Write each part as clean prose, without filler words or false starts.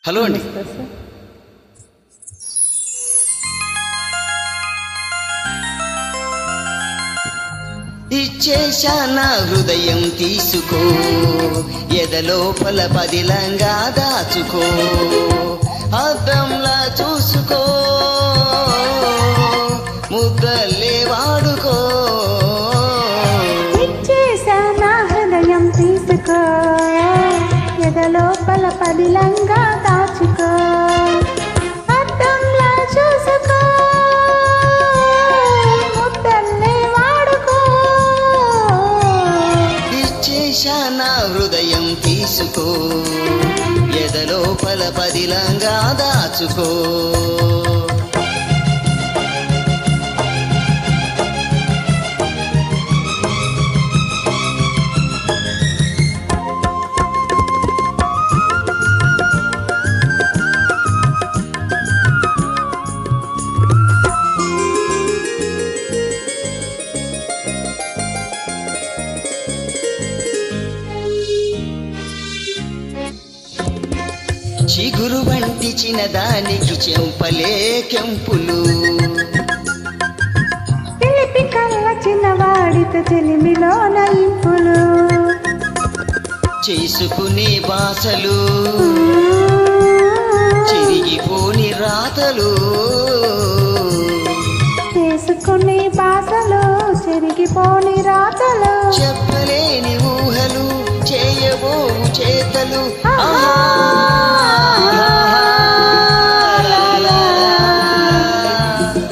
Hello అండి. ఇచ్చేశా నా హృదయం తీసుకో, ఎదలోపల పదిలంగా దాచుకో, అద్దంలా చూసుకో, ముద్దలే వాడుకో. ఇచ్చేశా నా హృదయం తీసుకో, ఎదలోపల పదిలంగా దాచుకో, అద్దంలా చూసుకో, ముద్దలే వాడుకో. ఇచ్చేశా నా హృదయం తీసుకో, ఎదలోపల పదిలంగా దాచుకో. చిగురు వంటి చిన్నదానికి చెంపలే కెంపులు, పిలిపి కళ్ళ చిన్నవాడితో చెలిమిలో నలింపులు, చేసుకునే బాసలు, చిరిగిపోని రాతలు, చేసుకునే బాసలు, చెరిగిపోని రాతలు, చెప్పలేని ఊహలు, చేయబోవు చేతలు.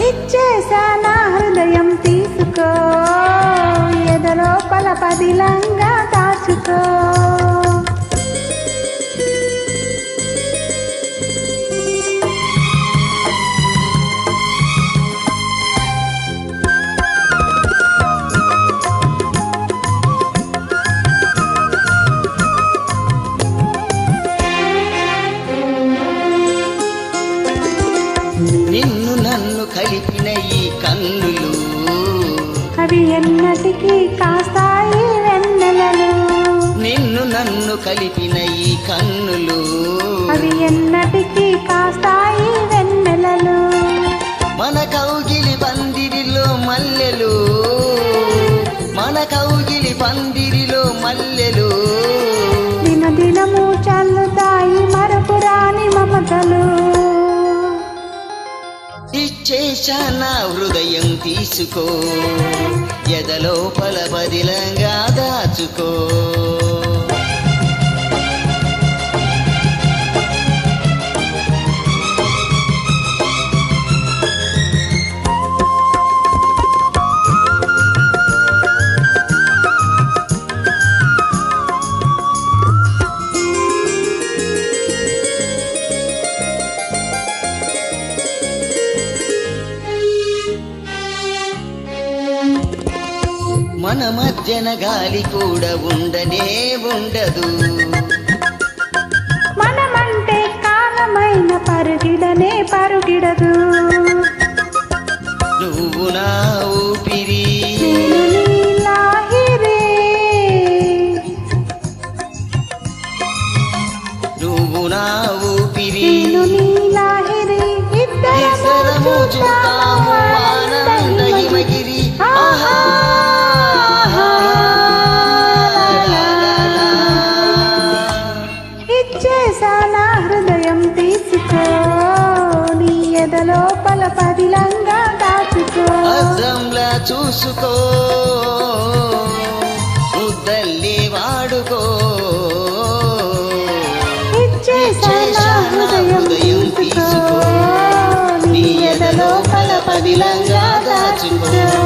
ఇచ్చేశా నా హృదయం తీసుకో, ఎదలోపల పదిలంగా దాచుకో. నిన్ను నన్ను కలిపిన ఈ కన్నులు, అవి ఎన్నటికీ కాస్తాయి వెన్నెలలు. నిన్ను నన్ను కలిపిన ఈ కన్నులు, అవి ఎన్నటికీ కాస్తాయి వెన్నెలలు. మన కౌగిలి పందిరిలో మల్లెలు, మన కౌగిలి పందిరిలో మల్లెలు, దినదినము చల్లుతాయి మరపురాని మమతలు. ఇచ్చేశా నా హృదయం తీసుకో, ఎదలోపల బదిలంగా దాచుకో. మన మధ్యన గాలి కూడా ఉండనే ఉండదు, మనమంటే కాలమైన పరుగిడనే పరుగిడదు. నువ్వు నా ఊపిరి, నేను నీ లాహిరి, నువ్వు నా ఊపిరి, నేను నీ లాహిరి, ఇద్దరము ఇద్దరము చూద్దాము ఆనంద హిమగిరి. ఆహా ఇచ్చేశా నా హృదయం తీసుకో, నీ ఎదలోపల పదిలంగా దాచుకో. అద్దంలా చూసుకో, ముద్దల్లి వాడుకో. ఇచ్చేశా నా హృదయం తీసుకో, నీ ఎదలోపల పదిలంగా దాచుకో.